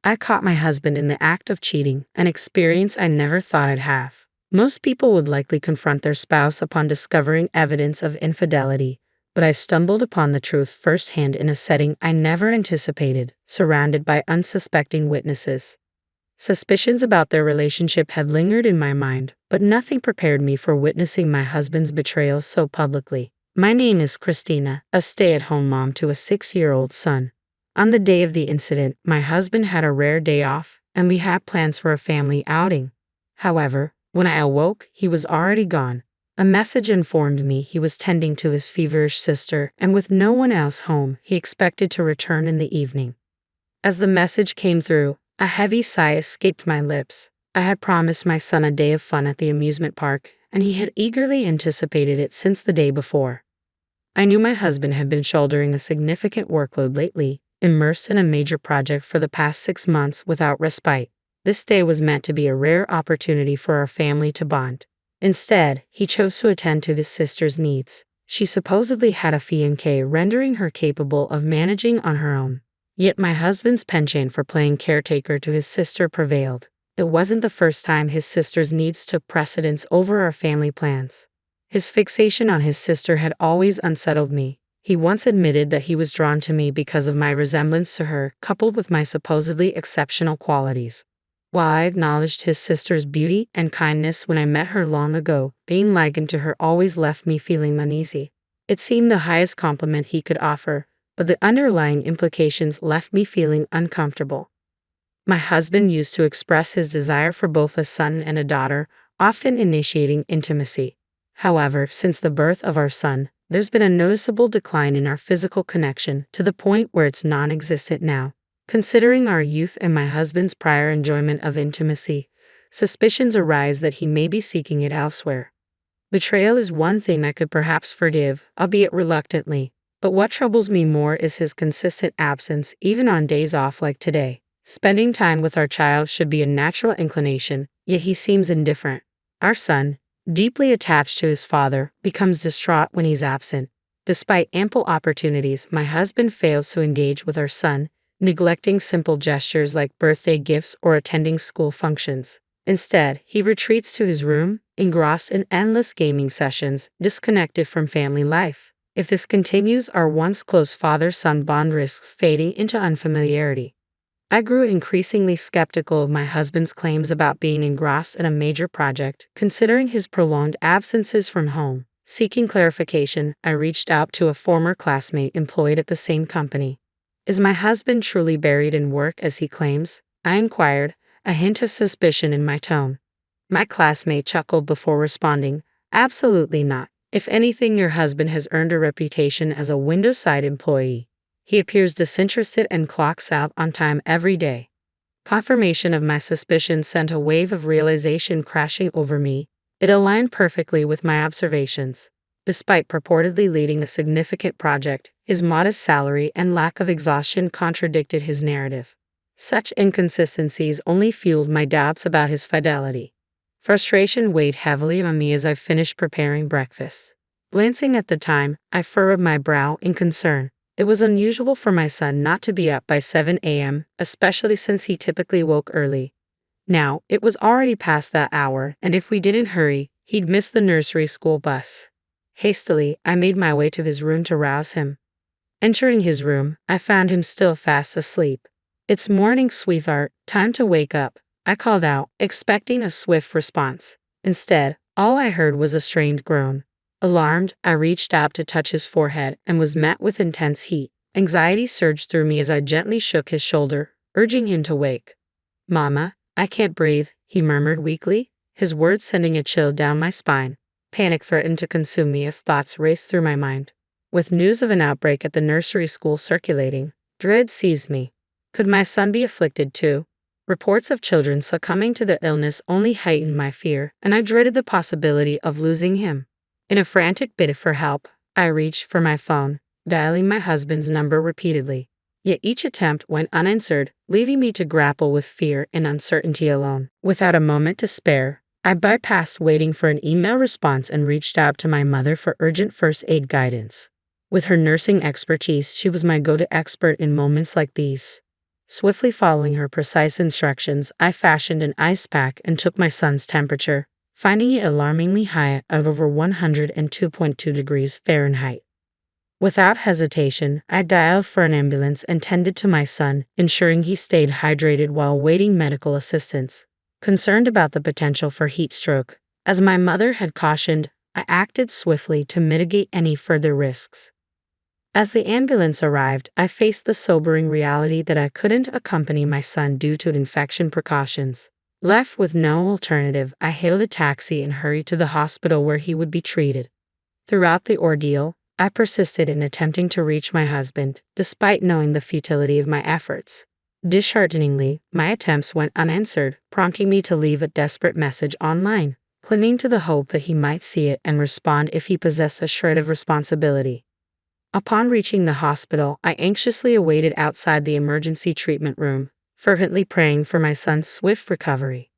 I caught my husband in the act of cheating, an experience I never thought I'd have. Most people would likely confront their spouse upon discovering evidence of infidelity, but I stumbled upon the truth firsthand in a setting I never anticipated, surrounded by unsuspecting witnesses. Suspicions about their relationship had lingered in my mind, but nothing prepared me for witnessing my husband's betrayal so publicly. My name is Christina, a stay-at-home mom to a 6-year-old son. On the day of the incident, my husband had a rare day off, and we had plans for a family outing. However, when I awoke, he was already gone. A message informed me he was tending to his feverish sister, and with no one else home, he expected to return in the evening. As the message came through, a heavy sigh escaped my lips. I had promised my son a day of fun at the amusement park, and he had eagerly anticipated it since the day before. I knew my husband had been shouldering a significant workload lately, immersed in a major project for the past 6 months without respite. This day was meant to be a rare opportunity for our family to bond. Instead, he chose to attend to his sister's needs. She supposedly had a fiancé, rendering her capable of managing on her own. Yet my husband's penchant for playing caretaker to his sister prevailed. It wasn't the first time his sister's needs took precedence over our family plans. His fixation on his sister had always unsettled me. He once admitted that he was drawn to me because of my resemblance to her, coupled with my supposedly exceptional qualities. While I acknowledged his sister's beauty and kindness when I met her long ago, being likened to her always left me feeling uneasy. It seemed the highest compliment he could offer, but the underlying implications left me feeling uncomfortable. My husband used to express his desire for both a son and a daughter, often initiating intimacy. However, since the birth of our son, there's been a noticeable decline in our physical connection to the point where it's non-existent now. Considering our youth and my husband's prior enjoyment of intimacy, suspicions arise that he may be seeking it elsewhere. Betrayal is one thing I could perhaps forgive, albeit reluctantly, but what troubles me more is his consistent absence, even on days off like today. Spending time with our child should be a natural inclination, yet he seems indifferent. Our son, deeply attached to his father, becomes distraught when he's absent. Despite ample opportunities, my husband fails to engage with our son, neglecting simple gestures like birthday gifts or attending school functions. Instead, he retreats to his room, engrossed in endless gaming sessions, disconnected from family life. If this continues, our once close father-son bond risks fading into unfamiliarity. I grew increasingly skeptical of my husband's claims about being engrossed in a major project, considering his prolonged absences from home. Seeking clarification, I reached out to a former classmate employed at the same company. "Is my husband truly buried in work as he claims?" I inquired, a hint of suspicion in my tone. My classmate chuckled before responding, "Absolutely not. If anything, your husband has earned a reputation as a window-side employee. He appears disinterested and clocks out on time every day." Confirmation of my suspicions sent a wave of realization crashing over me. It aligned perfectly with my observations. Despite purportedly leading a significant project, his modest salary and lack of exhaustion contradicted his narrative. Such inconsistencies only fueled my doubts about his fidelity. Frustration weighed heavily on me as I finished preparing breakfast. Glancing at the time, I furrowed my brow in concern. It was unusual for my son not to be up by 7 a.m., especially since he typically woke early. Now, it was already past that hour, and if we didn't hurry, he'd miss the nursery school bus. Hastily, I made my way to his room to rouse him. Entering his room, I found him still fast asleep. "It's morning, sweetheart. Time to wake up," I called out, expecting a swift response. Instead, all I heard was a strained groan. Alarmed, I reached out to touch his forehead and was met with intense heat. Anxiety surged through me as I gently shook his shoulder, urging him to wake. "Mama, I can't breathe," he murmured weakly, his words sending a chill down my spine. Panic threatened to consume me as thoughts raced through my mind. With news of an outbreak at the nursery school circulating, dread seized me. Could my son be afflicted too? Reports of children succumbing to the illness only heightened my fear, and I dreaded the possibility of losing him. In a frantic bid for help, I reached for my phone, dialing my husband's number repeatedly. Yet each attempt went unanswered, leaving me to grapple with fear and uncertainty alone. Without a moment to spare, I bypassed waiting for an email response and reached out to my mother for urgent first aid guidance. With her nursing expertise, she was my go-to expert in moments like these. Swiftly following her precise instructions, I fashioned an ice pack and took my son's temperature, finding it alarmingly high at over 102.2 degrees Fahrenheit. Without hesitation, I dialed for an ambulance and tended to my son, ensuring he stayed hydrated while awaiting medical assistance. Concerned about the potential for heat stroke, as my mother had cautioned, I acted swiftly to mitigate any further risks. As the ambulance arrived, I faced the sobering reality that I couldn't accompany my son due to infection precautions. Left with no alternative, I hailed a taxi and hurried to the hospital where he would be treated. Throughout the ordeal, I persisted in attempting to reach my husband, despite knowing the futility of my efforts. Dishearteningly, my attempts went unanswered, prompting me to leave a desperate message online, clinging to the hope that he might see it and respond if he possessed a shred of responsibility. Upon reaching the hospital, I anxiously awaited outside the emergency treatment room, fervently praying for my son's swift recovery.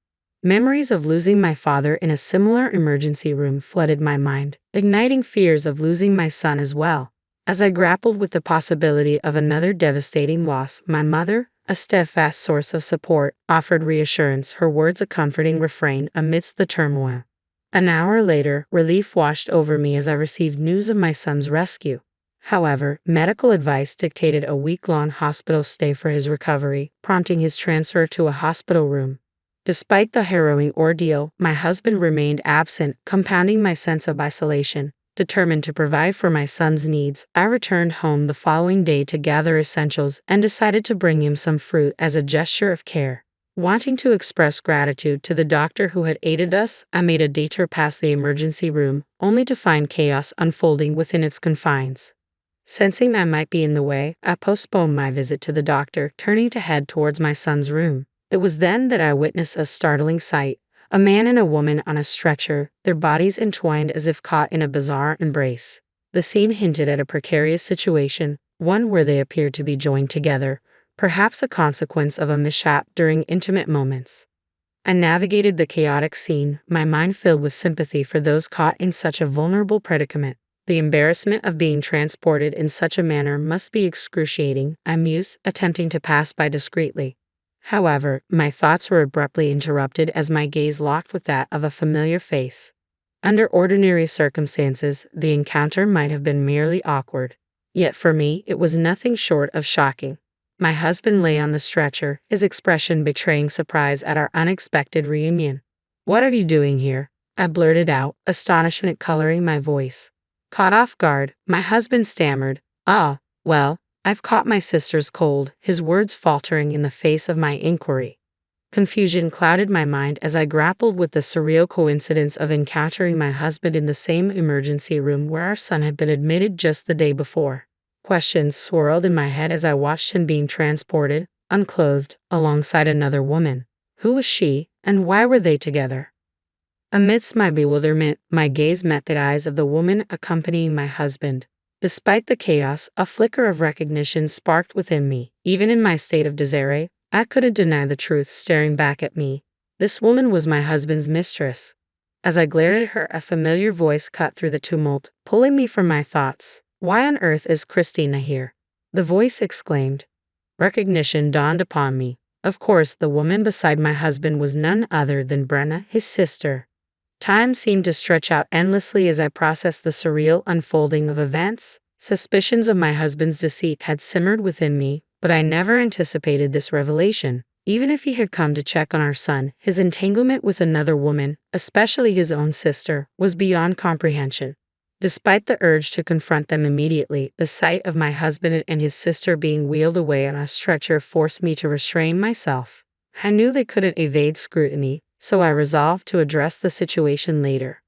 Memories of losing my father in a similar emergency room flooded my mind, igniting fears of losing my son as well. As I grappled with the possibility of another devastating loss, my mother, a steadfast source of support, offered reassurance, her words a comforting refrain amidst the turmoil. An hour later, relief washed over me as I received news of my son's rescue. However, medical advice dictated a week-long hospital stay for his recovery, prompting his transfer to a hospital room. Despite the harrowing ordeal, my husband remained absent, compounding my sense of isolation. Determined to provide for my son's needs, I returned home the following day to gather essentials and decided to bring him some fruit as a gesture of care. Wanting to express gratitude to the doctor who had aided us, I made a detour past the emergency room, only to find chaos unfolding within its confines. Sensing I might be in the way, I postponed my visit to the doctor, turning to head towards my son's room. It was then that I witnessed a startling sight: a man and a woman on a stretcher, their bodies entwined as if caught in a bizarre embrace. The scene hinted at a precarious situation, one where they appeared to be joined together, perhaps a consequence of a mishap during intimate moments. I navigated the chaotic scene, my mind filled with sympathy for those caught in such a vulnerable predicament. The embarrassment of being transported in such a manner must be excruciating, I mused, attempting to pass by discreetly. However, my thoughts were abruptly interrupted as my gaze locked with that of a familiar face. Under ordinary circumstances, the encounter might have been merely awkward. Yet for me, it was nothing short of shocking. My husband lay on the stretcher, his expression betraying surprise at our unexpected reunion. "What are you doing here?" I blurted out, astonishment coloring my voice. Caught off guard, my husband stammered, well, I've caught my sister's cold," his words faltering in the face of my inquiry. Confusion clouded my mind as I grappled with the surreal coincidence of encountering my husband in the same emergency room where our son had been admitted just the day before. Questions swirled in my head as I watched him being transported, unclothed, alongside another woman. Who was she, and why were they together? Amidst my bewilderment, my gaze met the eyes of the woman accompanying my husband. Despite the chaos, a flicker of recognition sparked within me. Even in my state of disarray, I couldn't deny the truth staring back at me. This woman was my husband's mistress. As I glared at her, a familiar voice cut through the tumult, pulling me from my thoughts. "Why on earth is Christina here?" the voice exclaimed. Recognition dawned upon me. Of course, the woman beside my husband was none other than Brenna, his sister. Time seemed to stretch out endlessly as I processed the surreal unfolding of events. Suspicions of my husband's deceit had simmered within me, but I never anticipated this revelation. Even if he had come to check on our son, his entanglement with another woman, especially his own sister, was beyond comprehension. Despite the urge to confront them immediately, the sight of my husband and his sister being wheeled away on a stretcher forced me to restrain myself. I knew they couldn't evade scrutiny, so I resolved to address the situation later.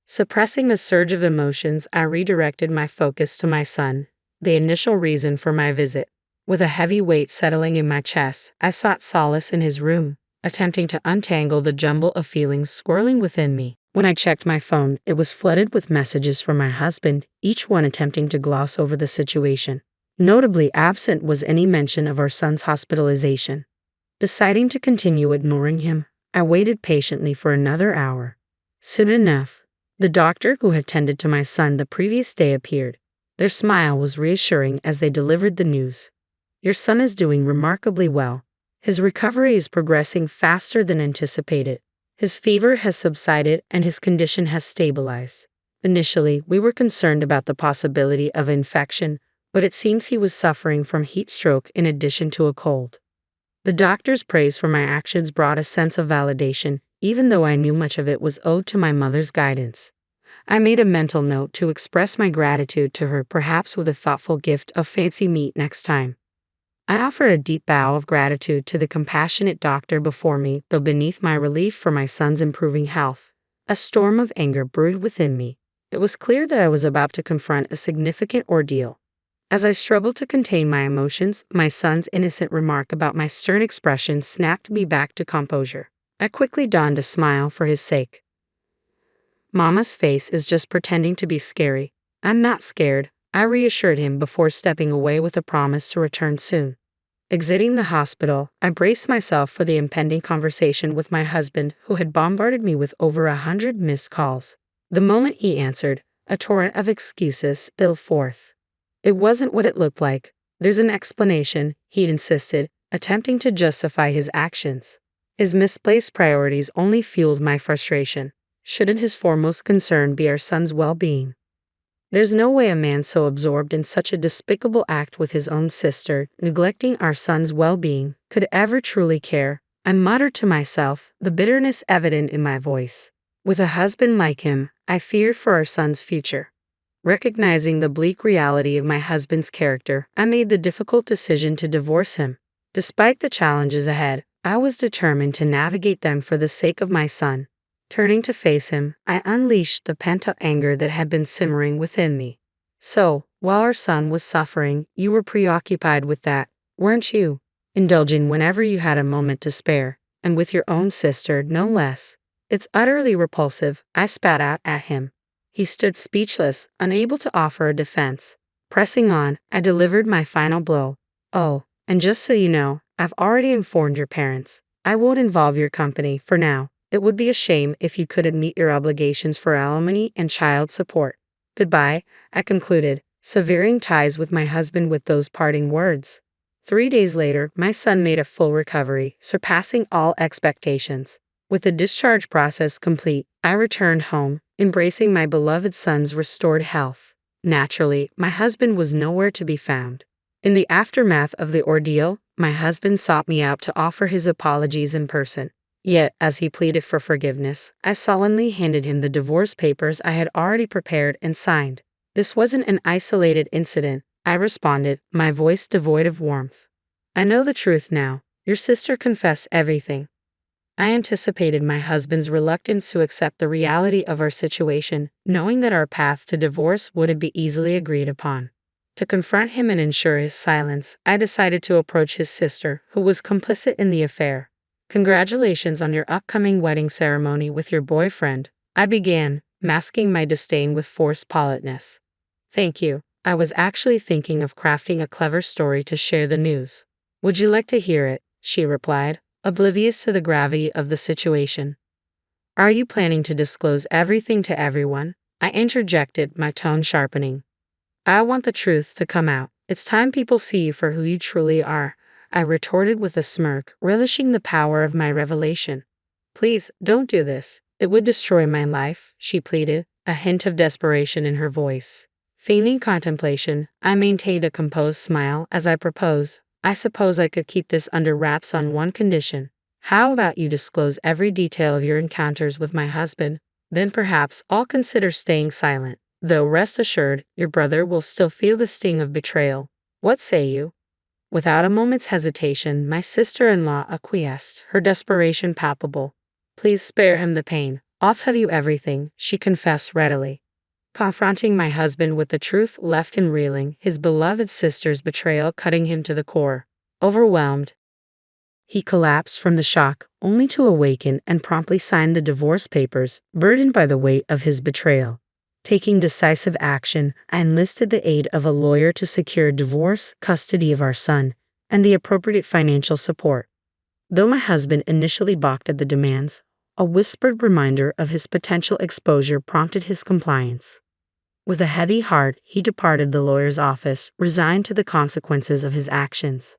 Suppressing a surge of emotions, I redirected my focus to my son, the initial reason for my visit. With a heavy weight settling in my chest, I sought solace in his room, attempting to untangle the jumble of feelings swirling within me. When I checked my phone, it was flooded with messages from my husband, each one attempting to gloss over the situation. Notably absent was any mention of our son's hospitalization. Deciding to continue ignoring him, I waited patiently for another hour. Soon enough, the doctor who had tended to my son the previous day appeared. Their smile was reassuring as they delivered the news. Your son is doing remarkably well. His recovery is progressing faster than anticipated. His fever has subsided and his condition has stabilized. Initially, we were concerned about the possibility of infection, but it seems he was suffering from heat stroke in addition to a cold. The doctor's praise for my actions brought a sense of validation, even though I knew much of it was owed to my mother's guidance. I made a mental note to express my gratitude to her, perhaps with a thoughtful gift of fancy meat next time. I offered a deep bow of gratitude to the compassionate doctor before me, though beneath my relief for my son's improving health, a storm of anger brewed within me. It was clear that I was about to confront a significant ordeal. As I struggled to contain my emotions, my son's innocent remark about my stern expression snapped me back to composure. I quickly donned a smile for his sake. Mama's face is just pretending to be scary. I'm not scared, I reassured him before stepping away with a promise to return soon. Exiting the hospital, I braced myself for the impending conversation with my husband, who had bombarded me with over 100 missed calls. The moment he answered, a torrent of excuses spilled forth. It wasn't what it looked like. There's an explanation, he'd insisted, attempting to justify his actions. His misplaced priorities only fueled my frustration. Shouldn't his foremost concern be our son's well-being? There's no way a man so absorbed in such a despicable act with his own sister, neglecting our son's well-being, could ever truly care. I muttered to myself, the bitterness evident in my voice. With a husband like him, I feared for our son's future. Recognizing the bleak reality of my husband's character, I made the difficult decision to divorce him. Despite the challenges ahead, I was determined to navigate them for the sake of my son. Turning to face him, I unleashed the pent-up anger that had been simmering within me. So, while our son was suffering, you were preoccupied with that, weren't you? Indulging whenever you had a moment to spare, and with your own sister, no less. It's utterly repulsive, I spat out at him. He stood speechless, unable to offer a defense. Pressing on, I delivered my final blow. Oh, and just so you know, I've already informed your parents. I won't involve your company, for now. It would be a shame if you couldn't meet your obligations for alimony and child support. Goodbye, I concluded, severing ties with my husband with those parting words. 3 days later, my son made a full recovery, surpassing all expectations. With the discharge process complete, I returned home, embracing my beloved son's restored health. Naturally, my husband was nowhere to be found. In the aftermath of the ordeal, my husband sought me out to offer his apologies in person. Yet, as he pleaded for forgiveness, I solemnly handed him the divorce papers I had already prepared and signed. This wasn't an isolated incident, I responded, my voice devoid of warmth. I know the truth now. Your sister confessed everything. I anticipated my husband's reluctance to accept the reality of our situation, knowing that our path to divorce wouldn't be easily agreed upon. To confront him and ensure his silence, I decided to approach his sister, who was complicit in the affair. Congratulations on your upcoming wedding ceremony with your boyfriend, I began, masking my disdain with forced politeness. Thank you. I was actually thinking of crafting a clever story to share the news. Would you like to hear it? She replied, oblivious to the gravity of the situation. Are you planning to disclose everything to everyone? I interjected, my tone sharpening. I want the truth to come out. It's time people see you for who you truly are, I retorted with a smirk, relishing the power of my revelation. Please, don't do this. It would destroy my life, she pleaded, a hint of desperation in her voice. Feigning contemplation, I maintained a composed smile as I proposed. I suppose I could keep this under wraps on one condition. How about you disclose every detail of your encounters with my husband? Then perhaps I'll consider staying silent. Though rest assured, your brother will still feel the sting of betrayal. What say you? Without a moment's hesitation, my sister-in-law acquiesced, her desperation palpable. Please spare him the pain. I'll tell you everything, she confessed readily. Confronting my husband with the truth left him reeling, his beloved sister's betrayal cutting him to the core. Overwhelmed, he collapsed from the shock, only to awaken and promptly sign the divorce papers, burdened by the weight of his betrayal. Taking decisive action, I enlisted the aid of a lawyer to secure divorce, custody of our son, and the appropriate financial support. Though my husband initially balked at the demands, a whispered reminder of his potential exposure prompted his compliance. With a heavy heart, he departed the lawyer's office, resigned to the consequences of his actions.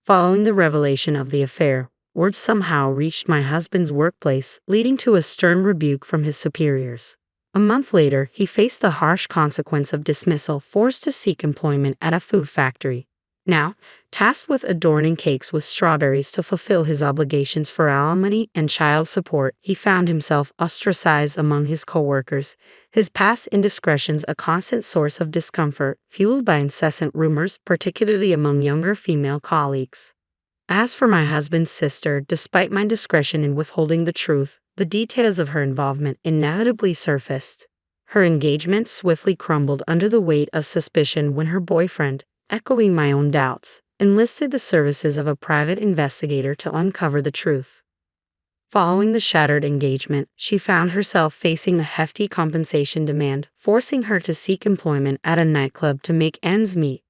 Following the revelation of the affair, word somehow reached my husband's workplace, leading to a stern rebuke from his superiors. A month later, he faced the harsh consequence of dismissal, forced to seek employment at a food factory. Now, tasked with adorning cakes with strawberries to fulfill his obligations for alimony and child support, he found himself ostracized among his coworkers, his past indiscretions a constant source of discomfort, fueled by incessant rumors, particularly among younger female colleagues. As for my husband's sister, despite my discretion in withholding the truth, the details of her involvement inevitably surfaced. Her engagement swiftly crumbled under the weight of suspicion when her boyfriend, echoing my own doubts, enlisted the services of a private investigator to uncover the truth. Following the shattered engagement, she found herself facing a hefty compensation demand, forcing her to seek employment at a nightclub to make ends meet.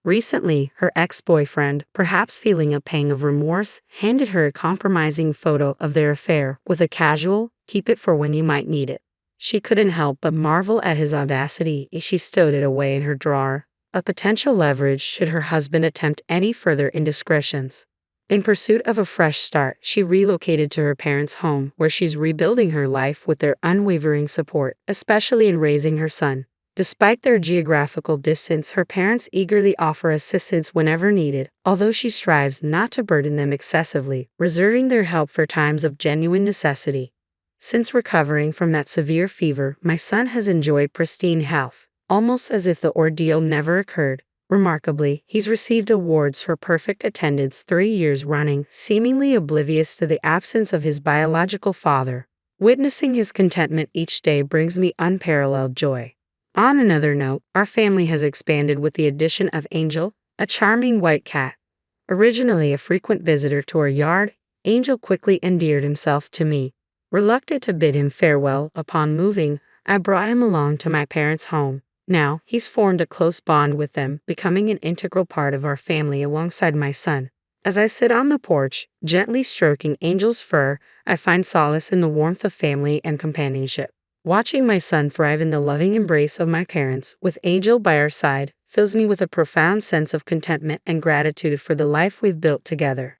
Recently, her ex-boyfriend, perhaps feeling a pang of remorse, handed her a compromising photo of their affair with a casual, "keep it for when you might need it." She couldn't help but marvel at his audacity as she stowed it away in her drawer, a potential leverage should her husband attempt any further indiscretions. In pursuit of a fresh start, she relocated to her parents' home, where she's rebuilding her life with their unwavering support, especially in raising her son. Despite their geographical distance, her parents eagerly offer assistance whenever needed, although she strives not to burden them excessively, reserving their help for times of genuine necessity. Since recovering from that severe fever, my son has enjoyed pristine health, almost as if the ordeal never occurred. Remarkably, he's received awards for perfect attendance 3 years running, seemingly oblivious to the absence of his biological father. Witnessing his contentment each day brings me unparalleled joy. On another note, our family has expanded with the addition of Angel, a charming white cat. Originally a frequent visitor to our yard, Angel quickly endeared himself to me. Reluctant to bid him farewell upon moving, I brought him along to my parents' home. Now, he's formed a close bond with them, becoming an integral part of our family alongside my son. As I sit on the porch, gently stroking Angel's fur, I find solace in the warmth of family and companionship. Watching my son thrive in the loving embrace of my parents, with Angel by our side, fills me with a profound sense of contentment and gratitude for the life we've built together.